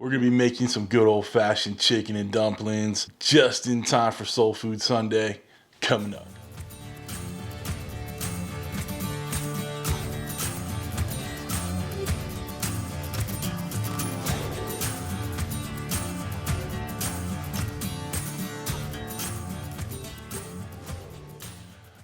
We're gonna be making some good old-fashioned chicken and dumplings just in time for Soul Food Sunday coming up.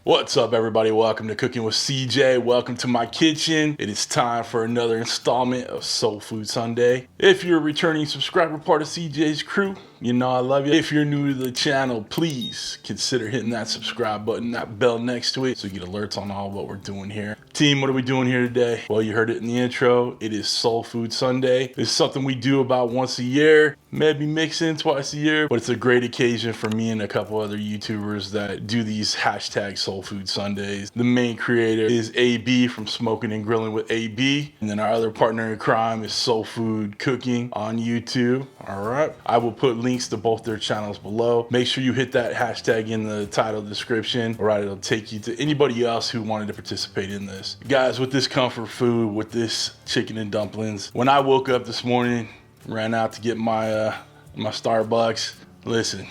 What's up, everybody? Welcome to Cooking with CJ. Welcome to my kitchen. It is time for another installment of Soul Food Sunday. If you're a returning subscriber, part of CJ's crew, you know I love you. If you're new to the channel, please consider hitting that subscribe button, that bell next to it, so you get alerts on all what we're doing here. Team, what are we doing here today? Well, you heard it in the intro. It is Soul Food Sunday. It's something we do about once a year, maybe mix in twice a year, but it's a great occasion for me and a couple other YouTubers that do these hashtag Soul Food Sundays. The main creator is AB from Smokin Grillin with AB, and then our other partner in crime is Soul Food Cooking on YouTube. All right, I will put links to both their channels below. Make sure you hit that hashtag in the title description. All right, it'll take you to anybody else who wanted to participate in this. Guys, with this comfort food, with this chicken and dumplings, when I woke up this morning, ran out to get my my Starbucks. Listen,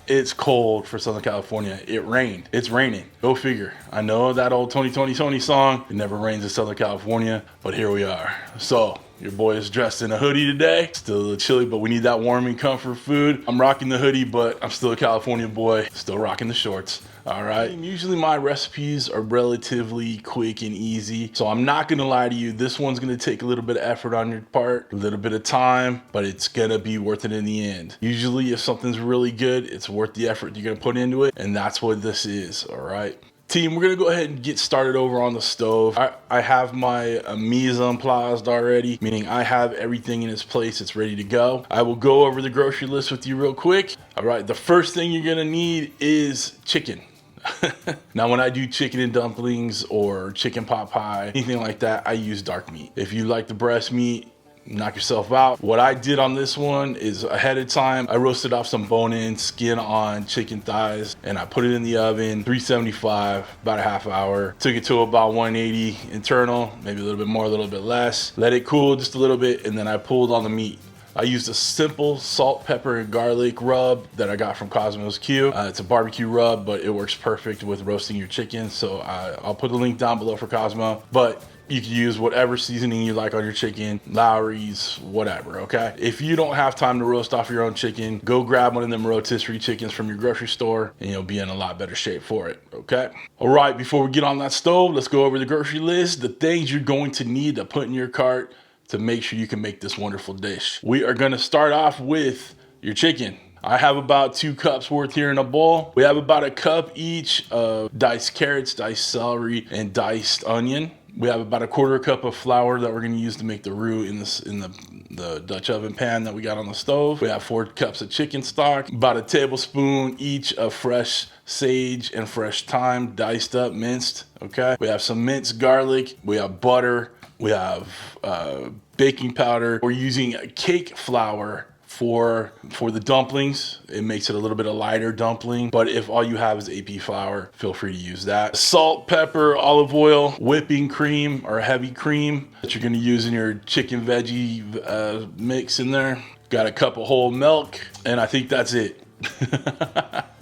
it's cold for Southern California. It rained. It's raining. Go figure. I know that old Tony song. It never rains in Southern California, but here we are. So your boy is dressed in a hoodie today. Still a little chilly, but we need that warm and comfort food. I'm rocking the hoodie, but I'm still a California boy. Still rocking the shorts. All right. Usually my recipes are relatively quick and easy, so I'm not gonna lie to you. This one's gonna take a little bit of effort on your part, a little bit of time, but it's gonna be worth it in the end. Usually if something's really good, it's worth the effort you're gonna put into it, and that's what this is. All right. Team, we're gonna go ahead and get started over on the stove. I have my mise en place already, meaning I have everything in its place. It's ready to go. I will go over the grocery list with you real quick. All right, the first thing you're gonna need is chicken. Now, when I do chicken and dumplings or chicken pot pie, anything like that, I use dark meat. If you like the breast meat, knock yourself out. What I did on this one is ahead of time, I roasted off some bone-in, skin-on chicken thighs, and I put it in the oven, 375, about a half hour. Took it to about 180 internal, maybe a little bit more, a little bit less. Let it cool just a little bit, and then I pulled on the meat. I used a simple salt, pepper, and garlic rub that I got from KosmosQ. It's a barbecue rub, but it works perfect with roasting your chicken. So I'll put the link down below for Cosmo. But you can use whatever seasoning you like on your chicken, Lowry's, whatever, okay? If you don't have time to roast off your own chicken, go grab one of them rotisserie chickens from your grocery store and you'll be in a lot better shape for it, okay? All right, before we get on that stove, let's go over the grocery list, the things you're going to need to put in your cart to make sure you can make this wonderful dish. We are gonna start off with your chicken. I have about 2 cups worth here in a bowl. We have about a cup each of diced carrots, diced celery, and diced onion. We have about a 1/4 cup of flour that we're gonna use to make the roux in the Dutch oven pan that we got on the stove. We have 4 cups of chicken stock, about a tablespoon each of fresh sage and fresh thyme, diced up, minced, okay? We have some minced garlic, we have butter, we have baking powder. We're using cake flour for the dumplings. It makes it a little bit of lighter dumpling, but if all you have is AP flour, feel free to use that. Salt, pepper, olive oil, whipping cream or heavy cream that you're gonna use in your chicken veggie mix in there. Got a cup of whole milk, and I think that's it.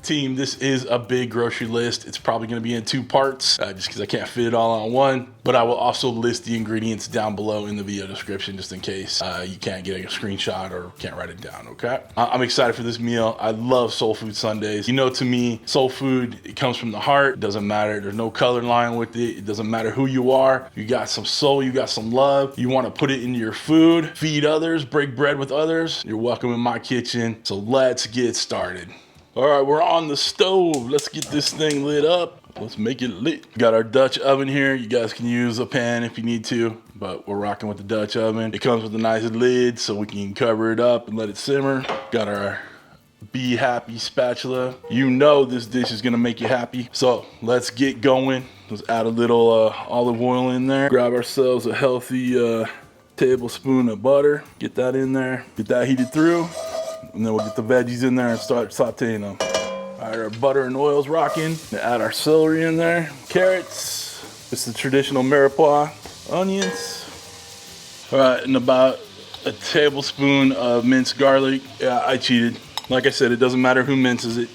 Team, this is a big grocery list. It's probably going to be in 2 parts just because I can't fit it all on one, but I will also list the ingredients down below in the video description just in case you can't get a screenshot or can't write it down, okay? I'm excited for this meal. I love Soul Food Sundays. You know, to me, soul food, it comes from the heart. It doesn't matter. There's no color line with it. It doesn't matter who you are. You got some soul, you got some love. You want to put it into your food, feed others, break bread with others. You're welcome in my kitchen. So let's get started. All right, we're on the stove. Let's get this thing lit up. Let's make it lit. Got our Dutch oven here. You guys can use a pan if you need to, but we're rocking with the Dutch oven. It comes with a nice lid so we can cover it up and let it simmer. Got our Be Happy spatula. You know this dish is gonna make you happy. So let's get going. Let's add a little olive oil in there. Grab ourselves a healthy tablespoon of butter. Get that in there. Get that heated through. And then we'll get the veggies in there and start sauteing them. All right, our butter and oil's rocking. Add our celery in there, carrots. It's the traditional mirepoix, onions. All right, and about a tablespoon of minced garlic. Yeah, I cheated. Like I said, it doesn't matter who minces it.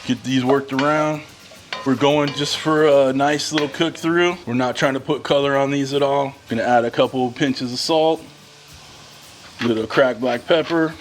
Get these worked around. We're going just for a nice little cook through. We're not trying to put color on these at all. Gonna add a couple pinches of salt, a little cracked black pepper.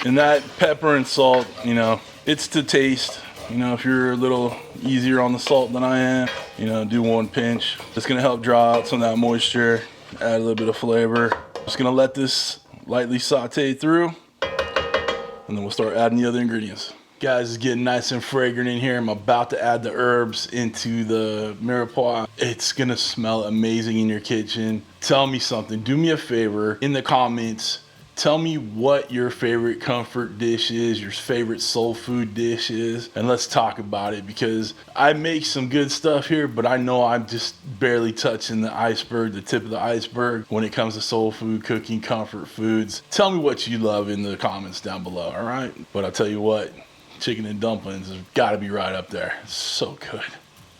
And that pepper and salt, you know, it's to taste. You know, if you're a little easier on the salt than I am, you know, do 1 pinch. It's gonna help draw out some of that moisture, add a little bit of flavor. Just gonna let this lightly saute through, and then we'll start adding the other ingredients. Guys, it's getting nice and fragrant in here. I'm about to add the herbs into the mirepoix. It's gonna smell amazing in your kitchen. Tell me something, do me a favor in the comments. Tell me what your favorite comfort dish is, your favorite soul food dish is, and let's talk about it, because I make some good stuff here, but I know I'm just barely touching the iceberg, the tip of the iceberg when it comes to soul food, cooking, comfort foods. Tell me what you love in the comments down below, all right? But I'll tell you what, chicken and dumplings has gotta be right up there. It's so good.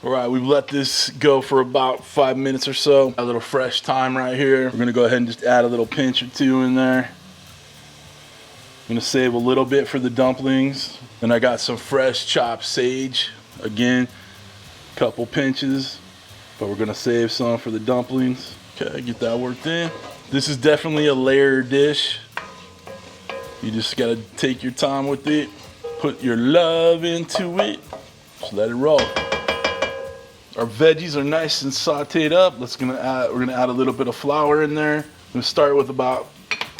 All right, we've let this go for about 5 minutes or so. A little fresh thyme right here. We're gonna go ahead and just add a little pinch or two in there. I'm gonna save a little bit for the dumplings. And I got some fresh chopped sage. Again, a couple pinches, but we're gonna save some for the dumplings. Okay, get that worked in. This is definitely a layered dish. You just gotta take your time with it. Put your love into it. Just let it roll. Our veggies are nice and sauteed up. We're gonna add a little bit of flour in there. I'm gonna start with about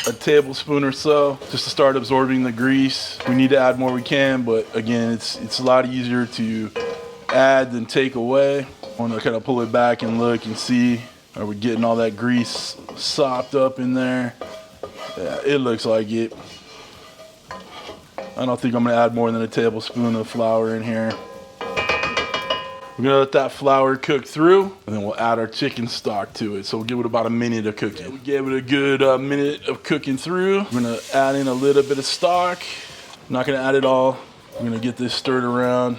a tablespoon or so, just to start absorbing the grease. We need to add more, we can, but again, it's a lot easier to add than take away. I want to kind of pull it back and look and see, are we getting all that grease sopped up in there? Yeah, it looks like it. I don't think I'm gonna add more than a tablespoon of flour in here. We're gonna let that flour cook through, and then we'll add our chicken stock to it. So we'll give it about a minute of cooking. Yeah, we gave it a good minute of cooking through. We're gonna add in a little bit of stock. I'm not gonna add it all. We're gonna get this stirred around.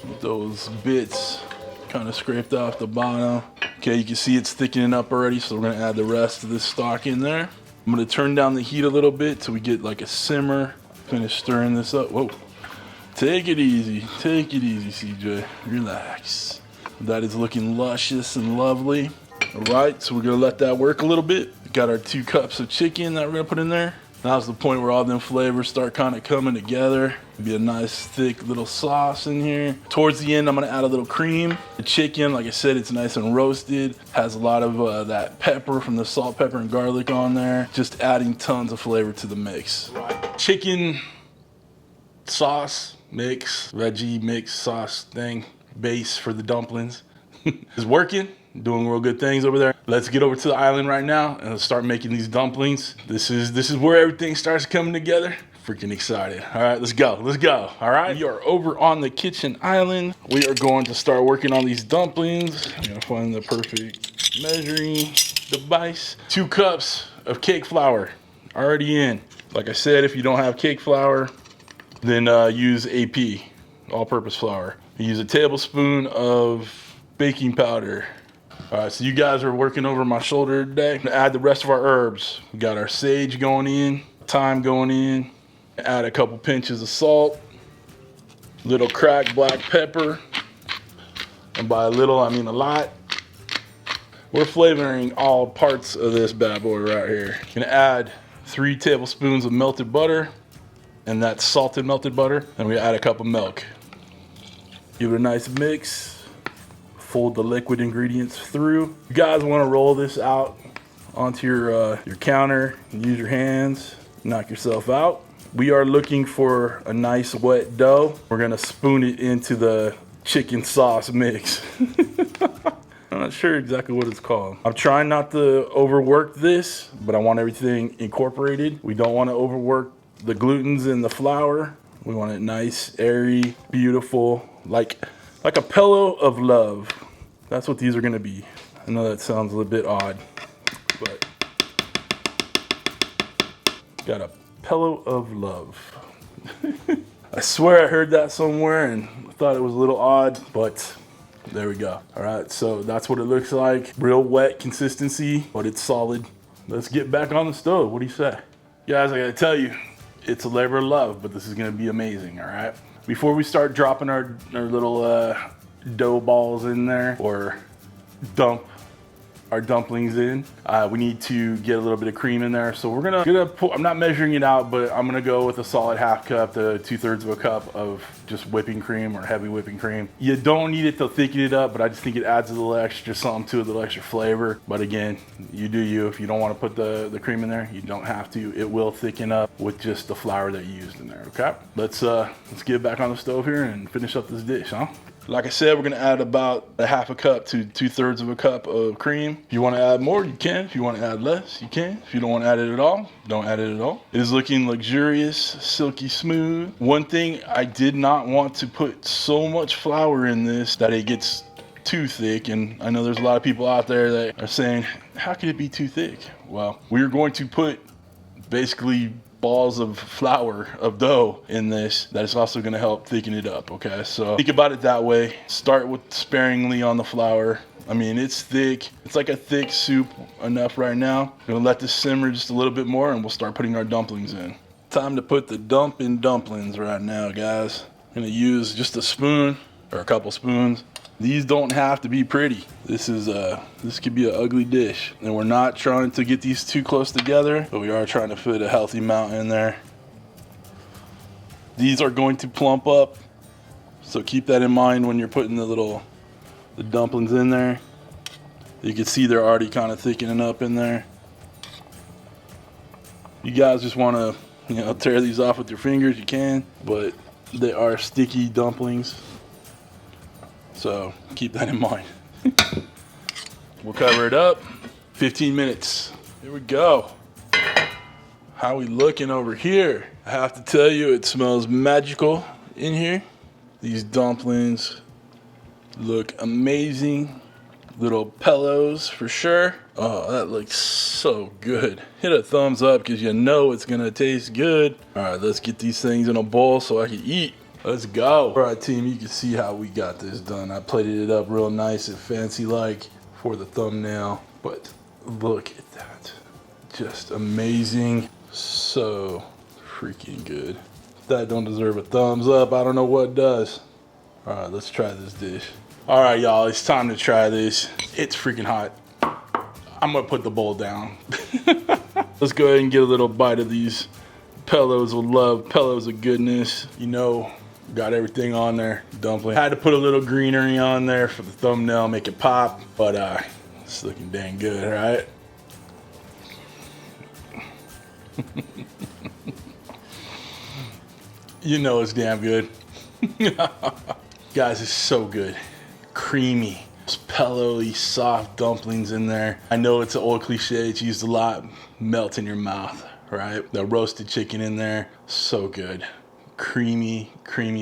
Get those bits kind of scraped off the bottom. Okay, you can see it's thickening up already, so we're gonna add the rest of this stock in there. I'm gonna turn down the heat a little bit till we get like a simmer. Finish stirring this up. Whoa. Take it easy, CJ, relax. That is looking luscious and lovely. All right, so we're gonna let that work a little bit. We got our 2 cups of chicken that we're gonna put in there. Now's the point where all them flavors start kind of coming together. It'll be a nice thick little sauce in here. Towards the end, I'm gonna add a little cream. The chicken, like I said, it's nice and roasted. Has a lot of that pepper from the salt, pepper, and garlic on there. Just adding tons of flavor to the mix. Chicken sauce mix, veggie mix sauce thing, base for the dumplings is working, doing real good things over there. Let's get over to the island right now and let's start making these dumplings. This is where everything starts coming together. Freaking excited. All right, let's go. All right, we are over on the kitchen island. We are going to start working on these dumplings. I'm gonna find the perfect measuring device. 2 cups of cake flour already in. Like I said, if you don't have cake flour, then use AP, all-purpose flour. You use a tablespoon of baking powder. All right, so you guys are working over my shoulder today. I'm gonna add the rest of our herbs. We got our sage going in, thyme going in. Add a couple pinches of salt, little cracked black pepper, and by a little, I mean a lot. We're flavoring all parts of this bad boy right here. Gonna add 3 tablespoons of melted butter. And that's salted melted butter. And we add a cup of milk. Give it a nice mix. Fold the liquid ingredients through. You guys want to roll this out onto your counter. Use your hands. Knock yourself out. We are looking for a nice wet dough. We're gonna spoon it into the chicken sauce mix. I'm not sure exactly what it's called. I'm trying not to overwork this, but I want everything incorporated. We don't want to overwork the glutens in the flour. We want it nice, airy, beautiful, like a pillow of love. That's what these are gonna be. I know that sounds a little bit odd, but got a pillow of love. I swear I heard that somewhere and I thought it was a little odd, but there we go. All right, so that's what it looks like. Real wet consistency, but it's solid. let's get back on the stove. What do you say? Guys, I gotta tell you, it's a labor of love, but this is gonna be amazing, all right? Before we start dropping our little dough balls in there, or dump our dumplings in, we need to get a little bit of cream in there. So we're gonna put, I'm not measuring it out, but I'm gonna go with a solid half cup to 2/3 of a cup of just whipping cream or heavy whipping cream. You don't need it to thicken it up, but I just think it adds a little extra something to it, a little extra flavor. But again, you do you. If you don't want to put the cream in there, you don't have to. It will thicken up with just the flour that you used in there, okay? Let's get back on the stove here and finish up this dish, huh? Like I said, we're gonna add about a half a cup to 2/3 of a cup of cream. If you wanna add more, you can. If you wanna add less, you can. If you don't wanna add it at all, don't add it at all. It is looking luxurious, silky smooth. One thing, I did not want to put so much flour in this that it gets too thick. And I know there's a lot of people out there that are saying, how could it be too thick? Well, we're going to put basically balls of flour, of dough in this, that is also going to help thicken it up, okay? So think about it that way. Start with sparingly on the flour. I mean, it's thick. It's like a thick soup enough right now. I'm gonna let this simmer just a little bit more and we'll start putting our dumplings in. Time to put the dumplings right now, guys. I'm gonna use just a spoon or a couple spoons. These don't have to be pretty. This could be an ugly dish. And we're not trying to get these too close together, but we are trying to fit a healthy amount in there. These are going to plump up, so keep that in mind when you're putting the dumplings in there. You can see they're already kind of thickening up in there. You guys just want to, tear these off with your fingers, you can, but they are sticky dumplings. So keep that in mind. We'll cover it up. 15 minutes. Here we go. How we looking over here? I have to tell you, it smells magical in here. These dumplings look amazing. Little pillows for sure. Oh, that looks so good. Hit a thumbs up because you know it's gonna taste good. All right, let's get these things in a bowl so I can eat. Let's go. All right, team, you can see how we got this done. I plated it up real nice and fancy like for the thumbnail, but look at that. Just amazing. So freaking good. If that don't deserve a thumbs up, I don't know what does. All right, let's try this dish. All right, y'all, it's time to try this. It's freaking hot. I'm gonna put the bowl down. Let's go ahead and get a little bite of these pillows of love, pillows of goodness. Got everything on there. Dumpling. Had to put a little greenery on there for the thumbnail, make it pop, but it's looking dang good, right? It's damn good. Guys, it's so good. Creamy, pillowy, soft dumplings in there. I know it's an old cliche, it's used a lot. Melt in your mouth, right? The roasted chicken in there, so good. Creamy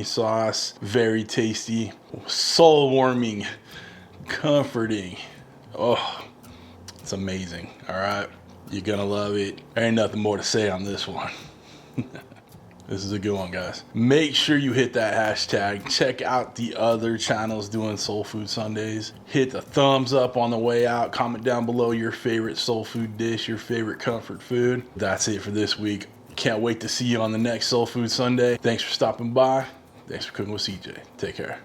sauce, very tasty, soul warming, comforting. Oh, it's amazing. All right, you're gonna love it. There ain't nothing more to say on this one. This is a good one, guys. Make sure you hit that hashtag. Check out the other channels doing Soul Food Sundays. Hit the thumbs up on the way out. Comment down below your favorite soul food dish, your favorite comfort food. That's it for this week. Can't wait to see you on the next Soul Food Sunday. Thanks for stopping by. Thanks for cooking with CJ. Take care.